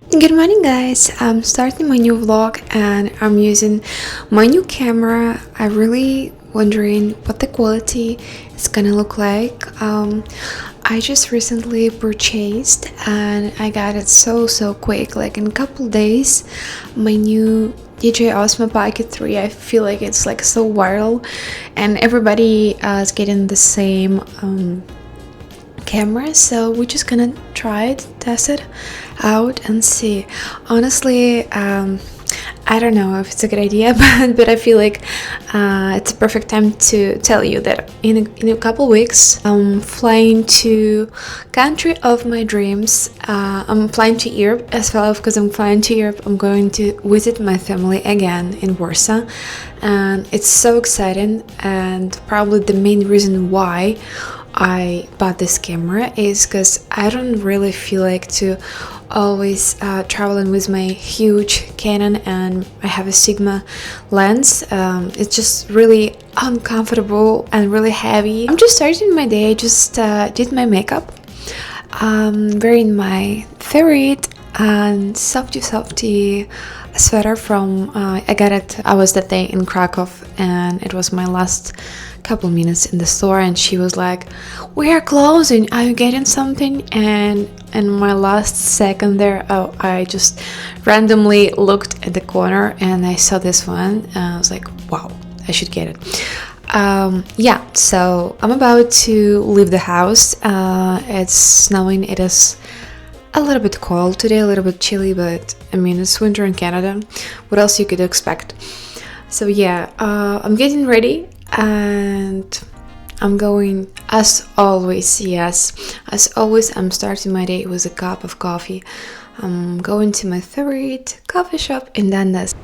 Good morning, guys. I'm starting my new vlog and I'm using my new camera. I'm really wondering what the quality is gonna look like. I just recently purchased and I got it so quick, like in a couple days. My new DJI Osmo Pocket 3. I feel like it's like so viral and everybody is getting the same camera, so we're just gonna try it, test it out and see. Honestly, I don't know if it's a good idea, but I feel like it's a perfect time to tell you that in a couple weeks I'm flying to country of my dreams. I'm flying to Europe as well. Because I'm flying to Europe, I'm going to visit my family again in Warsaw, and it's so exciting. And probably the main reason why I bought this camera is because I don't really feel like to always traveling with my huge Canon, and I have a Sigma lens. It's just really uncomfortable and really heavy. I'm just starting my day. I just did my makeup, wearing my favorite and softy sweater from I got it. I was that day in Krakow and it was my last couple minutes in the store, and she was like, "We are closing, are you getting something?" And in my last second there, I just randomly looked at the corner and I saw this one and I was like, wow, I should get it. Yeah, so I'm about to leave the house. It's snowing. It is a little bit cold today, a little bit chilly, but I mean, it's winter in Canada. What else you could expect? So yeah, I'm getting ready and I'm going, as always, I'm starting my day with a cup of coffee. I'm going to my favorite coffee shop in Dundas.